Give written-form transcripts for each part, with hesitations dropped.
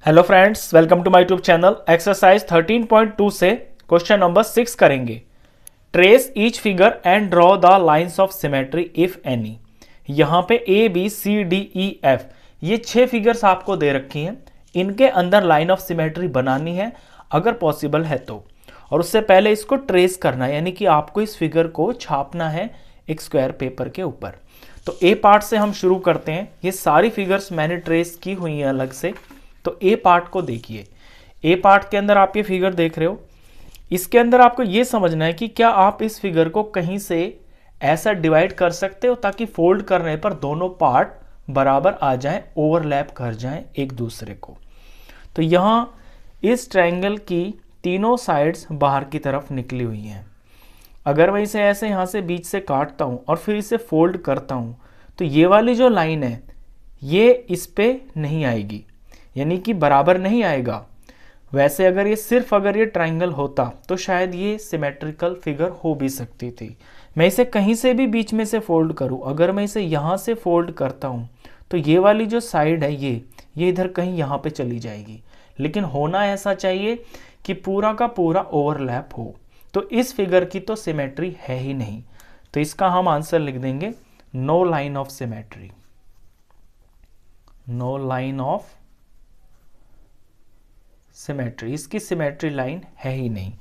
Hello friends, welcome to my YouTube channel. Exercise 13.2 से question number 6 करेंगे। Trace each figure and draw the lines of symmetry if any. यहां पे A B C D E F ये 6 figures आपको दे रखी हैं। इनके अंदर लाइन ऑफ सिमेट्री बनानी है अगर पॉसिबल है तो, और उससे पहले इसको ट्रेस करना है, यानी कि आपको इस फिगर को छापना है एक स्क्वायर पेपर के ऊपर। तो ए पार्ट से हम शुरू करते हैं। ये सारी फिगर्स मैंने ट्रेस की हुई हैं अलग से। तो ए पार्ट को देखिए। ए पार्ट के अंदर आप ये फिगर देख रहे हो। इसके अंदर आपको ये समझना है कि क्या आप इस फिगर को कहीं से ऐसा डिवाइड कर सकते हो ताकि फोल्ड करने पर दोनों पार्ट बराबर आ जाएं, ओवरलैप कर जाएं एक दूसरे को। तो यहां इस ट्रायंगल की तीनों साइड्स बाहर की तरफ निकली हुई हैं। अगर मैं इसे ऐसे यहां से बीच से काटता हूं और फिर इसे फोल्ड करता हूं तो ये वाली जो लाइन है ये इस पे नहीं आएगी, यानी कि बराबर नहीं आएगा। वैसे अगर ये ट्रायंगल होता तो शायद ये सिमेट्रिकल फिगर हो भी सकती थी। मैं इसे कहीं से भी बीच में से फोल्ड करूं, अगर मैं इसे यहां से फोल्ड करता हूं तो ये वाली जो साइड है ये इधर कहीं यहां पे चली जाएगी। लेकिन होना ऐसा चाहिए कि पूरा का पूरा ओवरलैप हो। तो इस फिगर की तो सिमेट्री है ही नहीं, तो इसका हम आंसर लिख देंगे no line of symmetry. No line of symmetry, इसकी सिमेट्री लाइन है ही नहीं।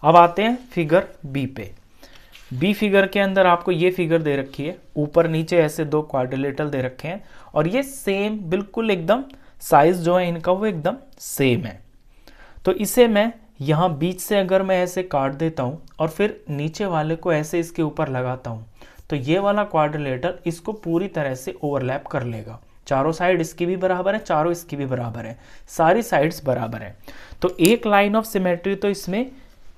अब आते हैं फिगर बी पे। बी फिगर के अंदर आपको ये फिगर दे रखी है, ऊपर नीचे ऐसे दो क्वाड्रिलेटरल दे रखे हैं और ये सेम बिल्कुल एकदम साइज जो है इनका वो एकदम सेम है। तो इसे मैं यहां बीच से अगर मैं ऐसे काट देता हूं और फिर नीचे वाले को ऐसे इसके ऊपर लगाता हूं तो ये वाला क्वाड्रिलेटरल इसको पूरी तरह से ओवरलैप कर लेगा। चारों साइड इसकी भी बराबर है, चारों इसकी भी बराबर है, सारी साइड्स बराबर है। तो एक लाइन ऑफ सिमेट्री तो इसमें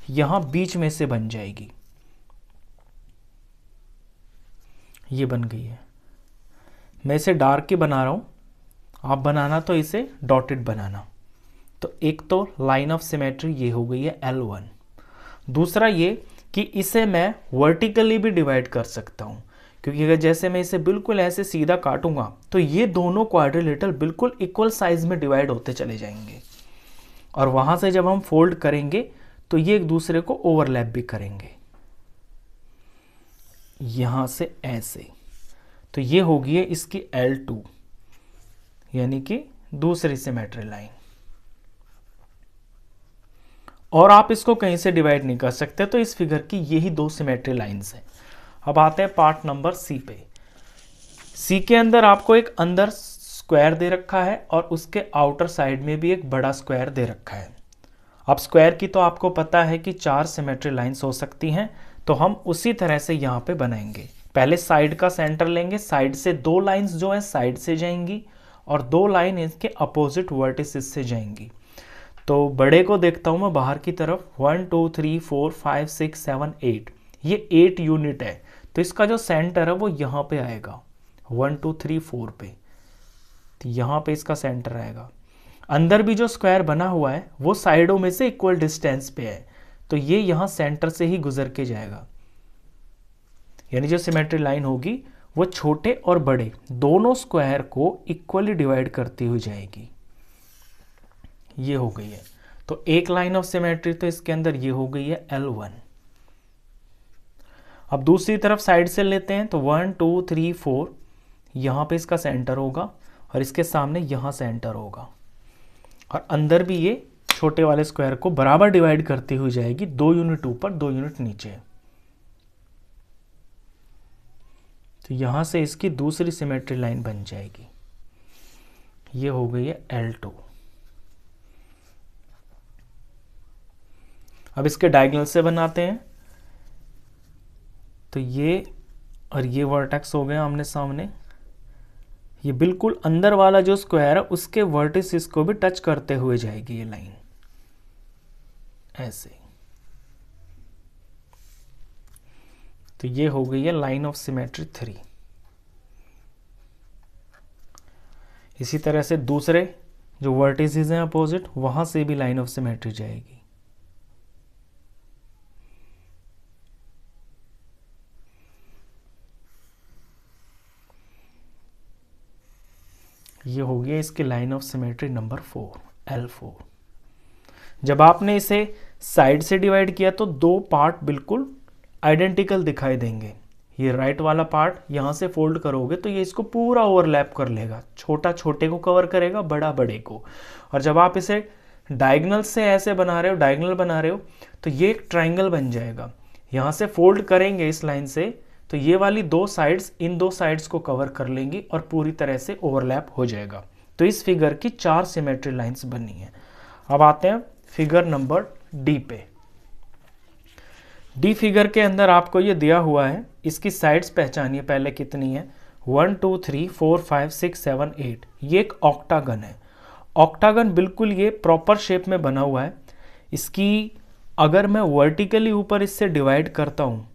यहां बीच में से बन जाएगी। ये बन गई है। मैं इसे डार्क ही बना रहा हूं, आप बनाना तो इसे डॉटेड बनाना। तो एक तो लाइन ऑफ सिमेट्री ये हो गई है L1। दूसरा ये कि इसे मैं वर्टिकली भी डिवाइड कर सकता हूं, क्योंकि अगर जैसे मैं इसे बिल्कुल ऐसे सीधा काटूंगा तो ये दोनों क्वाड्रिलेटरल बिल्कुल इक्वल साइज में डिवाइड होते चले जाएंगे, और वहां से जब हम फोल्ड करेंगे तो ये एक दूसरे को ओवरलैप भी करेंगे यहां से ऐसे। तो ये होगी है इसकी L2, यानी कि दूसरी सिमेट्री लाइन। और आप इसको कहीं से डिवाइड नहीं कर सकते, तो इस फिगर की यही दो सिमेट्री लाइंस हैं। अब आते हैं पार्ट नंबर सी पे। सी के अंदर आपको एक अंदर स्क्वायर दे रखा है और उसके आउटर साइड में भी एक बड़ा स्क्वायर दे रखा है। अब स्क्वायर की तो आपको पता है कि 4 सिमेट्री लाइंस हो सकती हैं, तो हम उसी तरह से यहाँ पे बनाएंगे। पहले साइड का सेंटर लेंगे, साइड से 2 लाइंस जो है साइड से जाएंगी और 2 लाइन इसके अपोजिट वर्टिसेस से जाएंगी। तो बड़े को देखता हूं मैं बाहर की तरफ, 1 2 3 4 5 6 7 8, ये 8 यूनिट है। तो इसका जो सेंटर है वो यहाँ पे आएगा 1 2 3 4 पे, तो यहाँ पे इसका सेंटर आएगा। अंदर भी जो स्क्वायर बना हुआ है वो साइडों में से इक्वल डिस्टेंस पे है, तो ये यहाँ सेंटर से ही गुजर के जाएगा। यानी जो सिमेट्री लाइन होगी वो छोटे और बड़े दोनों स्क्वायर को इक्वली डिवाइड करती हुई जाएगी। ये हो गई है। तो एक लाइन ऑफ सिमेट्री तो इसके अंदर ये हो गई है L1। अब दूसरी तरफ साइड से लेते हैं, तो 1 2 3 4 यहां पे इसका सेंटर होगा और इसके सामने यहां सेंटर होगा, और अंदर भी ये छोटे वाले स्क्वायर को बराबर डिवाइड करती हुई जाएगी, 2 यूनिट ऊपर 2 यूनिट नीचे। तो यहां से इसकी दूसरी सिमेट्री लाइन बन जाएगी। ये हो गई है L2। अब इसके डायगोनल से बनाते हैं, तो ये और ये वर्टेक्स हो गए आमने सामने। ये बिल्कुल अंदर वाला जो स्क्वायर है उसके वर्टिसेस को भी टच करते हुए जाएगी ये लाइन ऐसे। तो ये हो गई है लाइन ऑफ सिमेट्री 3। इसी तरह से दूसरे जो वर्टिसेस हैं अपोजिट, वहां से भी लाइन ऑफ सिमेट्री जाएगी। ये हो गया इसकी line of symmetry number 4। L4। जब आपने इसे साइड से डिवाइड किया तो दो पार्ट बिल्कुल आइडेंटिकल दिखाई देंगे। ये राइट वाला पार्ट यहाँ से फोल्ड करोगे तो ये इसको पूरा ओवरलैप कर लेगा, छोटा छोटे को कवर करेगा, बड़ा बड़े को। और जब आप इसे डायगोनल से ऐसे बना रहे हो, डायगोनल बना रहे हो, तो ये एक ट्राइंगल बन जाएगा। यहाँ से फोल्ड करेंगे इस लाइन से तो ये वाली दो साइड्स इन दो साइड्स को कवर कर लेंगी और पूरी तरह से ओवरलैप हो जाएगा। तो इस फिगर की 4 सिमेट्री लाइंस बनी है। अब आते हैं फिगर नंबर डी पे। डी फिगर के अंदर आपको ये दिया हुआ है, इसकी साइड्स पहचानिए पहले कितनी है। 1 2 3 4 5 6 7 8। ये एक ऑक्टागन है। ऑक्टागन बिल्कुल ये प्रॉपर शेप में बना हुआ है। इसकी अगर मैं वर्टिकली ऊपर इससे डिवाइड करता हूँ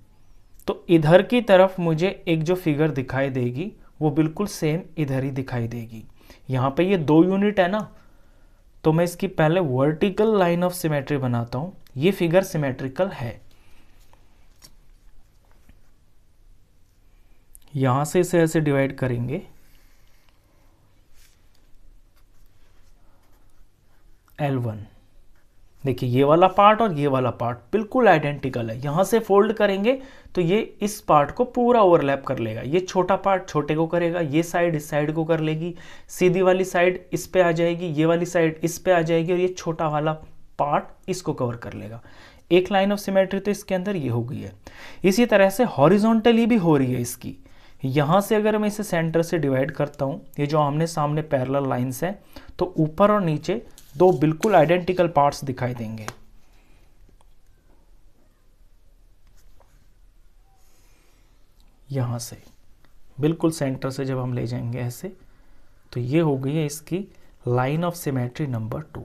तो इधर की तरफ मुझे एक जो फिगर दिखाई देगी वो बिल्कुल सेम इधर ही दिखाई देगी। यहाँ पे ये 2 यूनिट है ना, तो मैं इसकी पहले वर्टिकल लाइन ऑफ सिमेट्री बनाता हूँ। ये फिगर सिमेट्रिकल है। यहां से इसे ऐसे डिवाइड करेंगे, L1। देखिए ये वाला पार्ट और ये वाला पार्ट बिल्कुल आइडेंटिकल है। यहां से फोल्ड करेंगे तो ये इस पार्ट को पूरा ओवरलैप कर लेगा। ये छोटा पार्ट छोटे को करेगा, ये साइड इस साइड को कर लेगी, सीधी वाली साइड इस पे आ जाएगी, ये वाली साइड इस पे आ जाएगी और ये छोटा वाला पार्ट इसको कवर कर लेगा। एक लाइन ऑफ सिमेट्री तो इसके अंदर ये हो गई है। इसी तरह से हॉरिजॉन्टली भी हो रही है इसकी। यहाँ से अगर मैं इसे सेंटर से डिवाइड करता हूँ, ये जो आमने सामने पैरेलल लाइंस हैं, तो ऊपर और नीचे दो बिल्कुल आइडेंटिकल पार्ट्स दिखाई देंगे। यहाँ से बिल्कुल सेंटर से जब हम ले जाएंगे ऐसे, तो ये हो गई है इसकी लाइन ऑफ सिमेट्री नंबर 2।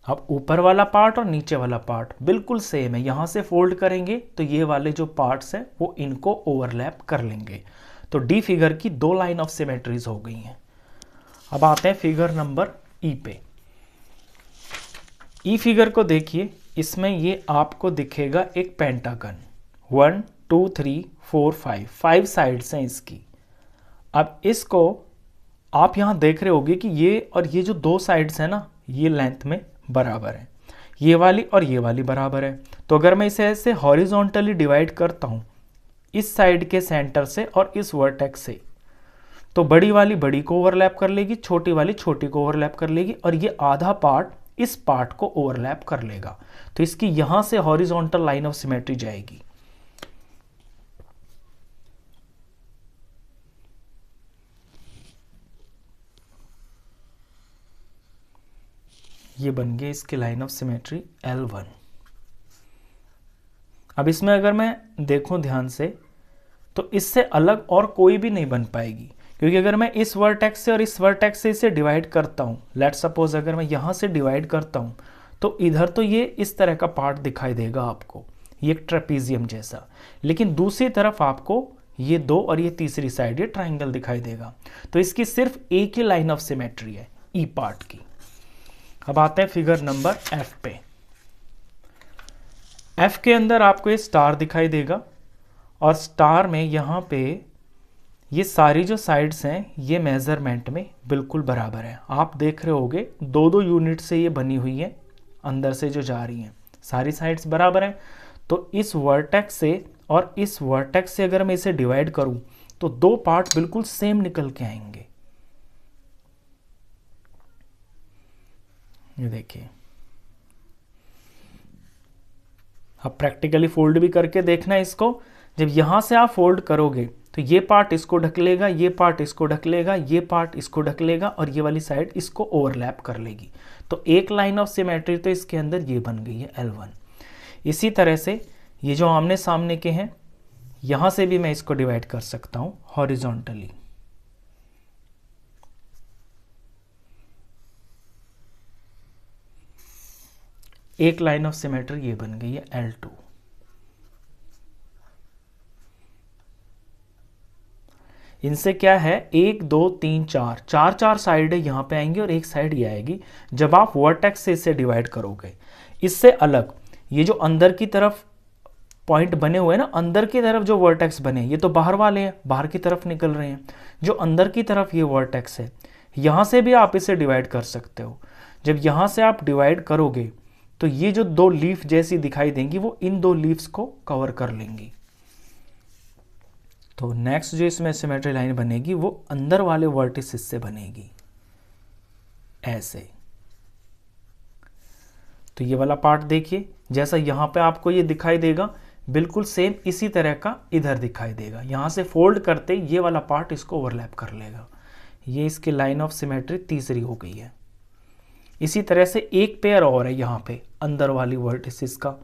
अब ऊपर वाला पार्ट और नीचे वाला पार्ट बिल्कुल सेम है। यहां से फोल्ड करेंगे तो ये वाले जो पार्ट्स हैं वो इनको ओवरलैप कर लेंगे। तो डी फिगर की 2 लाइन ऑफ सिमेट्रीज हो गई हैं। अब आते हैं फिगर नंबर ई पे। ई फिगर को देखिए, इसमें ये आपको दिखेगा एक पेंटागन। 1 2 3 4 5 साइड्स हैं इसकी। अब इसको आप यहां देख रहे होगे कि ये और ये जो 2 साइड्स हैं ना, ये लेंथ में बराबर है। ये वाली और ये वाली बराबर है। तो अगर मैं इसे ऐसे हॉरिजॉन्टली डिवाइड करता हूं इस साइड के सेंटर से और इस वर्टेक्स से, तो बड़ी वाली बड़ी को ओवरलैप कर लेगी, छोटी वाली छोटी को ओवरलैप कर लेगी और ये आधा पार्ट इस पार्ट को ओवरलैप कर लेगा। तो इसकी यहां से हॉरिजॉन्टल लाइन ऑफ सिमेट्री जाएगी। ये बन गई इसकी लाइन ऑफ सिमेट्री L1। अब इसमें अगर मैं देखूं ध्यान से तो इससे अलग और कोई भी नहीं बन पाएगी, क्योंकि अगर मैं इस वर्टेक्स से और इस वर्टेक्स से इसे डिवाइड करता हूं, लेट्स सपोज अगर मैं यहां से डिवाइड करता हूं तो इधर तो ये इस तरह का पार्ट दिखाई देगा आपको, ये एक ट्रेपीजियम जैसा। लेकिन दूसरी तरफ आपको ये 2 और ये तीसरी साइड ये ट्राइंगल दिखाई देगा। तो इसकी सिर्फ एक ही लाइन ऑफ सिमेट्री है ई पार्ट की। अब आते हैं फिगर नंबर एफ पे। एफ के अंदर आपको ये स्टार दिखाई देगा और स्टार में यहाँ पे ये सारी जो साइड्स हैं ये मेजरमेंट में बिल्कुल बराबर है। आप देख रहे होगे 2-2 यूनिट से ये बनी हुई है, अंदर से जो जा रही हैं सारी साइड्स बराबर हैं। तो इस वर्टेक्स से और इस वर्टेक्स से अगर मैं इसे डिवाइड करूं तो 2 पार्ट बिल्कुल सेम निकल के आएंगे। ये देखिए, अब प्रैक्टिकली फोल्ड भी करके देखना है इसको। जब यहां से आप फोल्ड करोगे तो ये पार्ट इसको ढक लेगा, ये पार्ट इसको ढक लेगा, ये पार्ट इसको ढक लेगा और ये वाली साइड इसको ओवरलैप कर लेगी। तो एक लाइन ऑफ सिमेट्री तो इसके अंदर ये बन गई है L1। इसी तरह से ये जो आमने सामने के हैं यहां से भी मैं इसको डिवाइड कर सकता हूं हॉरिजॉन्टली। एक लाइन ऑफ सिमेट्री ये बन गई है L2। इनसे क्या है 1 2 3 4 4 साइड यहां पे आएंगी और एक साइड ये आएगी। जब आप वर्टेक्स से इसे डिवाइड करोगे, इससे अलग ये जो अंदर की तरफ पॉइंट बने हुए हैं ना, अंदर की तरफ जो वर्टेक्स बने ये तो बाहर वाले हैं, बाहर की तरफ निकल रहे हैं। जो अंदर की तरफ ये वर्टेक्स है यहाँ से भी आप इसे डिवाइड कर सकते हो। जब यहाँ से आप डिवाइड करोगे तो ये जो दो लीफ जैसी दिखाई देंगी वो इन दो लीव्स को कवर कर लेंगी। तो नेक्स्ट जो इसमें सिमेट्री लाइन बनेगी वो अंदर वाले वर्टिसेस से बनेगी ऐसे। तो ये वाला पार्ट देखिए, जैसा यहाँ पे आपको ये दिखाई देगा बिल्कुल सेम इसी तरह का इधर दिखाई देगा। यहाँ से फोल्ड करते ये वाला पार्ट इसको ओवरलैप कर लेगा। ये इसकी लाइन ऑफ सिमेट्री तीसरी हो गई है। इसी तरह से एक पेयर और है यहाँ पे अंदर वाली वर्टिसेस का,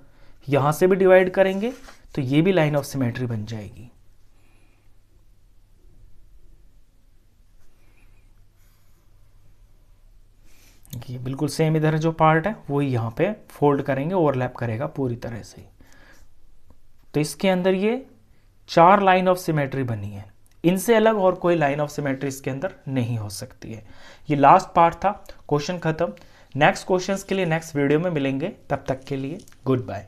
यहाँ से भी डिवाइड करेंगे तो ये भी लाइन ऑफ सिमेट्री बन जाएगी। ये बिल्कुल सेम इधर जो पार्ट है वही यहाँ पे फोल्ड करेंगे, ओवरलैप करेगा पूरी तरह से। तो इसके अंदर ये 4 लाइन ऑफ सिमेट्री बनी है, इनसे अलग और कोई लाइन ऑफ सिमेट्री इसके अंदर नहीं हो सकती है। ये लास्ट पार्ट था, क्वेश्चन खत्म। नेक्स्ट क्वेश्चंस के लिए नेक्स्ट वीडियो में मिलेंगे, तब तक के लिए गुड बाय।